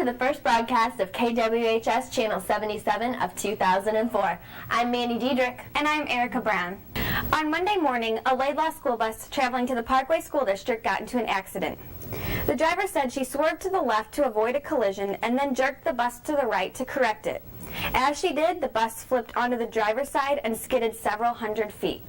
to the first broadcast of WHS Channel 77 of 2004. I'm Mandy Diedrich. And I'm Erica Brown. On Monday morning, a Laidlaw school bus traveling to the Parkway School District got into an accident. The driver said she swerved to the left to avoid a collision and then jerked the bus to the right to correct it. As she did, the bus flipped onto the driver's side and skidded several hundred feet.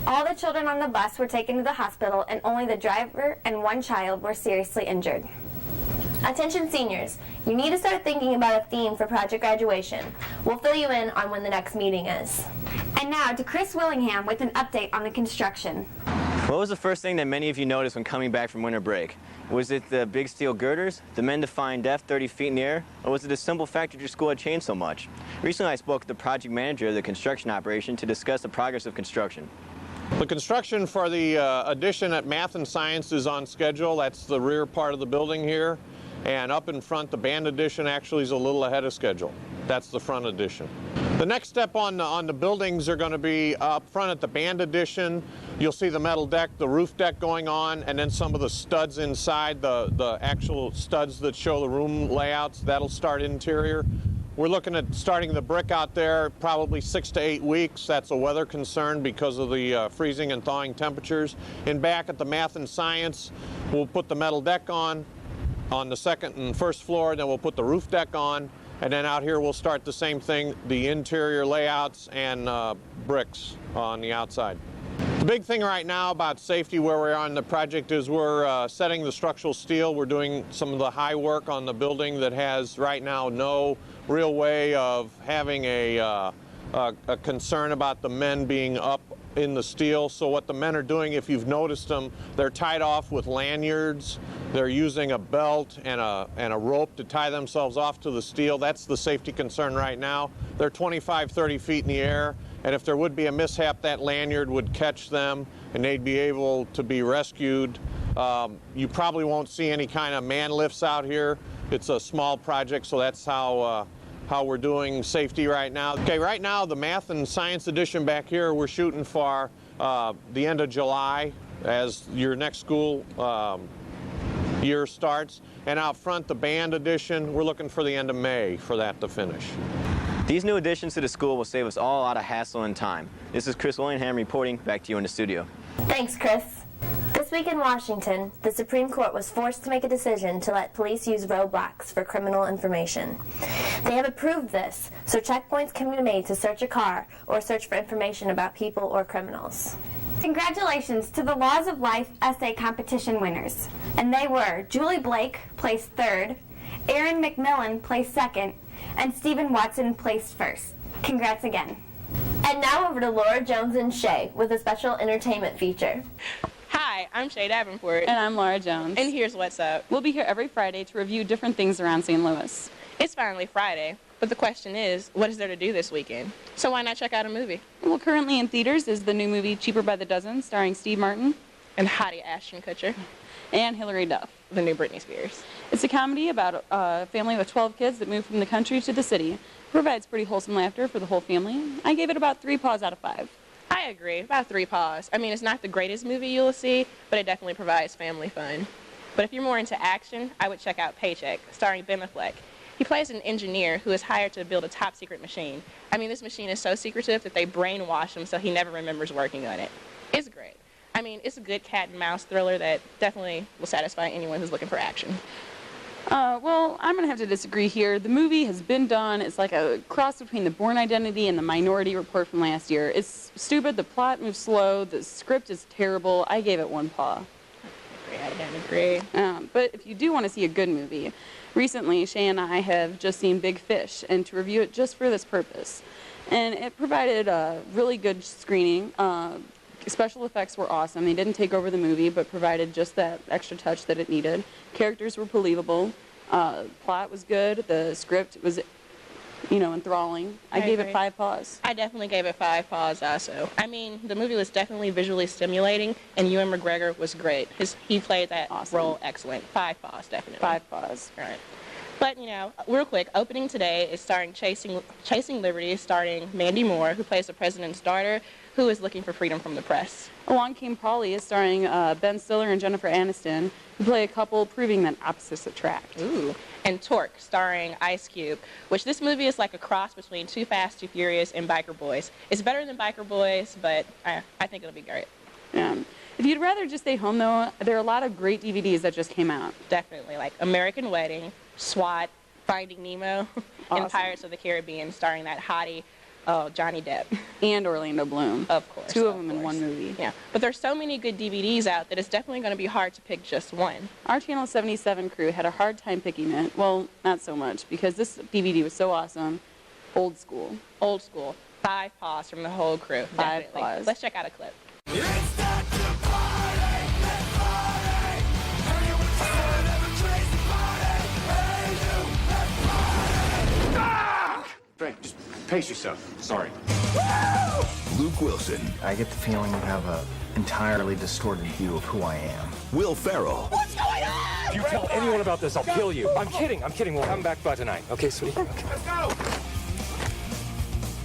All the children on the bus were taken to the hospital, and only the driver and one child were seriously injured. Attention seniors, you need to start thinking about a theme for project graduation. We'll fill you in on when the next meeting is. And now to Chris Willingham with an update on the construction. What was the first thing that many of you noticed when coming back from winter break? Was it the big steel girders, the men-defying depth 30 feet in the air, or was it the simple fact that your school had changed so much? Recently I spoke with the project manager of the construction operation to discuss the progress of construction. The construction for the addition at Math and Science is on schedule. That's the rear part of the building here. And up in front, the band addition actually is a little ahead of schedule. That's the front addition. The next step on the buildings are going to be up front at the band addition. You'll see the metal deck, the roof deck going on, and then some of the studs inside, the actual studs that show the room layouts. That'll start interior. We're looking at starting the brick out there probably 6 to 8 weeks. That's a weather concern because of the freezing and thawing temperatures. And back at the Math and Science, we'll put the metal deck on the second and first floor, then we'll put the roof deck on, and then out here we'll start the same thing, the interior layouts and bricks on the outside. The big thing right now about safety where we are on the project is we're setting the structural steel. We're doing some of the high work on the building that has right now no real way of having a concern about the men being up in the steel. So what the men are doing, if you've noticed them, they're tied off with lanyards. They're using a belt and a rope to tie themselves off to the steel. That's the safety concern right now. They're 25, 30 feet in the air, and if there would be a mishap, that lanyard would catch them and they'd be able to be rescued. You probably won't see any kind of man lifts out here. It's a small project, so that's how we're doing safety right now. Okay, right now the Math and Science edition back here, we're shooting for the end of July as your next school year starts. And out front, the band edition, we're looking for the end of May for that to finish. These new additions to the school will save us all a lot of hassle and time. This is Chris Willingham reporting back to you in the studio. Thanks, Chris. This week in Washington, the Supreme Court was forced to make a decision to let police use roadblocks for criminal information. They have approved this, so checkpoints can be made to search a car or search for information about people or criminals. Congratulations to the Laws of Life essay competition winners. And they were Julie Blake, placed third, Aaron McMillan, placed second, and Stephen Watson, placed first. Congrats again. And now over to Laura Jones and Shay with a special entertainment feature. Hi, I'm Shay Davenport. And I'm Laura Jones. And here's what's up. We'll be here every Friday to review different things around St. Louis. It's finally Friday, but the question is, what is there to do this weekend? So why not check out a movie? Well, currently in theaters is the new movie Cheaper by the Dozen, starring Steve Martin. And Hottie Ashton Kutcher. And Hilary Duff. The new Britney Spears. It's a comedy about a family with 12 kids that moved from the country to the city. It provides pretty wholesome laughter for the whole family. I gave it about 3 paws out of 5. I agree, about 3 paws. I mean, it's not the greatest movie you'll see, but it definitely provides family fun. But if you're more into action, I would check out Paycheck, starring Ben Affleck. He plays an engineer who is hired to build a top-secret machine. I mean, this machine is so secretive that they brainwash him so he never remembers working on it. It's great. I mean, it's a good cat-and-mouse thriller that definitely will satisfy anyone who's looking for action. Well, I'm going to have to disagree here. The movie has been done. It's like a cross between The Bourne Identity and The Minority Report from last year. It's stupid. The plot moves slow. The script is terrible. I gave it 1 paw. I agree. But if you do want to see a good movie, recently Shay and I have just seen Big Fish, and to review it just for this purpose. And it provided a really good screening. Special effects were awesome. They didn't take over the movie, but provided just that extra touch that it needed. Characters were believable. Plot was good. The script was, enthralling. I gave it 5 paws. I definitely gave it 5 paws also. I mean, the movie was definitely visually stimulating, and Ewan McGregor was great. He played that role excellent. 5 paws, definitely. 5 paws. All right. But, real quick, opening today is starring Chasing Liberty, starring Mandy Moore, who plays the president's daughter, who is looking for freedom from the press. Along Came Polly is starring Ben Stiller and Jennifer Aniston, who play a couple proving that opposites attract. Ooh. And Torque, starring Ice Cube, which this movie is like a cross between Too Fast, Too Furious, and Biker Boys. It's better than Biker Boys, but I think it'll be great. Yeah. If you'd rather just stay home, though, there are a lot of great DVDs that just came out. Definitely, like American Wedding, SWAT, Finding Nemo, Awesome. and Pirates of the Caribbean, starring that hottie, Johnny Depp. And Orlando Bloom. Of course. Two of them in one movie. Yeah, but there's so many good DVDs out that it's definitely going to be hard to pick just one. Our Channel 77 crew had a hard time picking it. Well, not so much, because this DVD was so awesome. Old school. Old school. 5 paws from the whole crew. Five Definitely. paws. Let's check out a clip. Frank, just pace yourself. Sorry. Luke Wilson, I get the feeling you have an entirely distorted view of who I am. Will Ferrell, What's going on? If you tell anyone about this, I'll kill you. I'm kidding. We'll come back by tonight. Okay, sweetie? Okay. Let's go.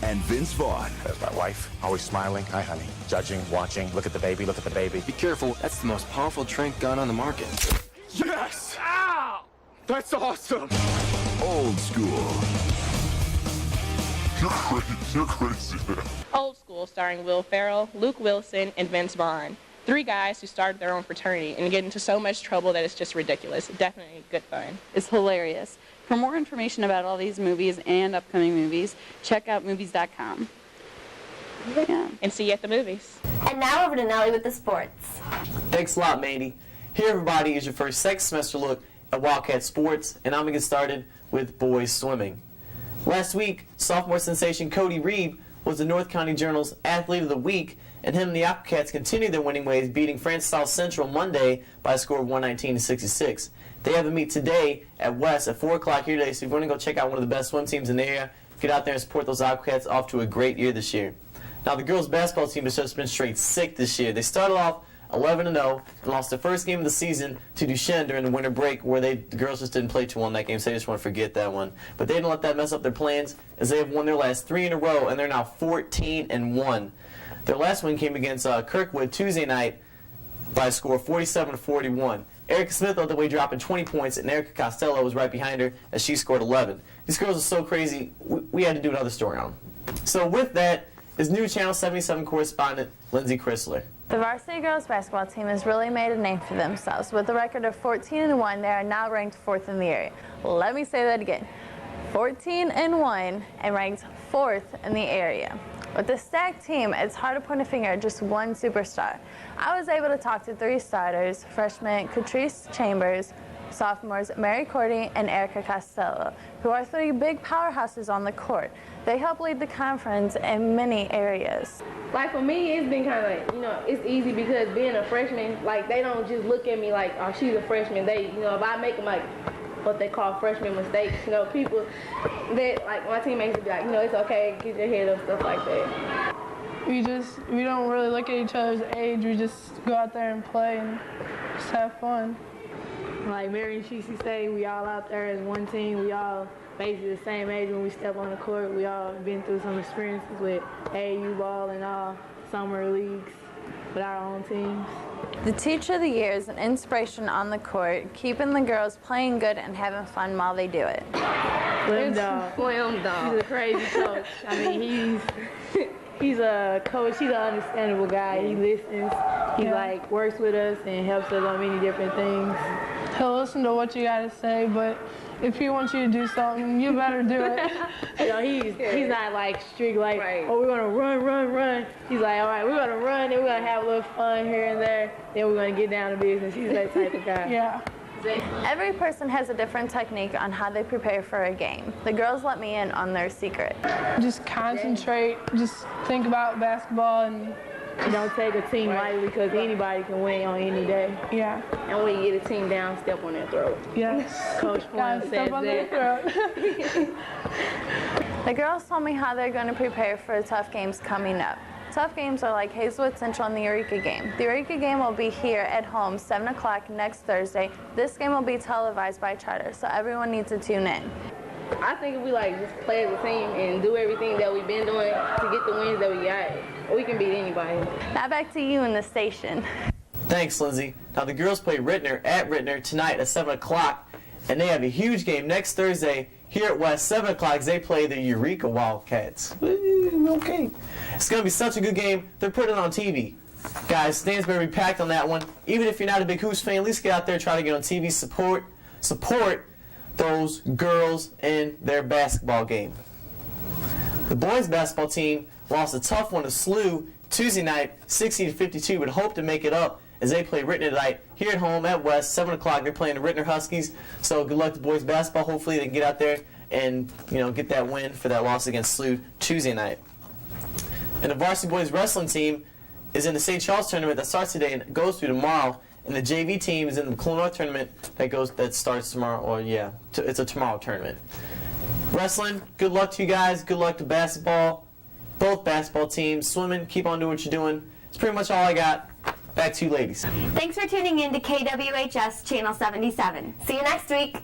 and Vince Vaughn. There's my wife, always smiling. Hi, honey. Judging, watching. Look at the baby. Look at the baby. Be careful. That's the most powerful trank gun on the market. Yes! Ow! That's awesome! Old school. You're crazy. Old School, starring Will Ferrell, Luke Wilson, and Vince Vaughn. 3 guys who started their own fraternity and get into so much trouble that it's just ridiculous. Definitely good fun. It's hilarious. For more information about all these movies and upcoming movies, check out movies.com. Yeah. And see you at the movies. And now over to Nellie with the sports. Thanks a lot, Mandy. Here, everybody, is your first second semester look at Wildcat sports, and I'm going to get started with boys swimming. Last week, sophomore sensation Cody Reed was the North County Journal's Athlete of the Week, and him and the Aquacats continued their winning ways, beating Francis South Central Monday by a score of 119-66. They have a meet today at West at 4 o'clock here today, so if you want to go check out one of the best swim teams in the area, get out there and support those Aquacats off to a great year this year. Now, the girls' basketball team has just been straight sick this year. They started off 11-0 and lost the first game of the season to Duchesne during the winter break, where the girls just didn't play too well in that game, so they just want to forget that one. But they didn't let that mess up their plans, as they have won their last 3 in a row, and they're now 14-1. Their last win came against Kirkwood Tuesday night by a score of 47-41. Erica Smith led the way, dropping 20 points, and Erica Costello was right behind her as she scored 11. These girls are so crazy, we had to do another story on them. So with that is new Channel 77 correspondent Lindsay Chrysler. The varsity girls basketball team has really made a name for themselves. With a record of 14-1, they are now ranked 4th in the area. Let me say that again. 14-1 and ranked 4th in the area. With the stacked team, it's hard to point a finger at just one superstar. I was able to talk to 3 starters, freshmen Catrice Chambers, sophomores Mary Cordy and Erica Costello, who are 3 big powerhouses on the court. They help lead the conference in many areas. Like for me, it's been kind of like, it's easy because being a freshman, like they don't just look at me like, oh, she's a freshman. They, if I make them like what they call freshman mistakes, people that like my teammates would be like, it's okay, get your head up, stuff like that. We don't really look at each other's age. We just go out there and play and just have fun. Like Mary and Shisi say, we all out there as one team. We all basically the same age when we step on the court. We all been through some experiences with AAU ball and all summer leagues with our own teams. The Teacher of the Year is an inspiration on the court, keeping the girls playing good and having fun while they do it. Slim Dog. He's a crazy coach. I mean, he's a coach. He's an understandable guy. He listens. He works with us and helps us on many different things. He'll listen to what you gotta say, but if he wants you to do something, you better do it. He's not strict oh, we're gonna run. He's like, all right, we're gonna run and we're gonna have a little fun here and there. Then we're gonna get down to business. He's that type of guy. Yeah. Every person has a different technique on how they prepare for a game. The girls let me in on their secret. Just concentrate, just think about basketball and don't take a team lightly because anybody can win on any day. Yeah. And when you get a team down, step on their throat. Yes. Coach Point says step on their throat. The girls told me how they're going to prepare for the tough games coming up. Tough games are like Hazelwood Central and the Eureka game. The Eureka game will be here at home 7 o'clock next Thursday. This game will be televised by Charter, so everyone needs to tune in. I think if we like just play as a team and do everything that we've been doing to get the wins that we got, we can beat anybody. Now back to you in the station. Thanks, Lindsay. Now the girls play Rittner at Rittner tonight at 7 o'clock, and they have a huge game next Thursday here at West, 7 o'clock, as they play the Eureka Wildcats. Woo, okay. It's going to be such a good game, they're putting it on TV. Guys, stands better be packed on that one. Even if you're not a big Hoops fan, at least get out there and try to get on TV, support those girls in their basketball game. The boys basketball team lost a tough one to SLU Tuesday night, 60-52, but hope to make it up as they play Rittner tonight here at home at West, 7 o'clock. They're playing the Rittner Huskies, so good luck to boys basketball. Hopefully they can get out there and get that win for that loss against SLU Tuesday night. And the varsity boys wrestling team is in the St. Charles tournament that starts today and goes through tomorrow. And the JV team is in the McClure North tournament that starts tomorrow. Or it's a tomorrow tournament. Wrestling, good luck to you guys. Good luck to basketball. Both basketball teams. Swimming, keep on doing what you're doing. It's pretty much all I got. Back to you, ladies. Thanks for tuning in to KWHS Channel 77. See you next week.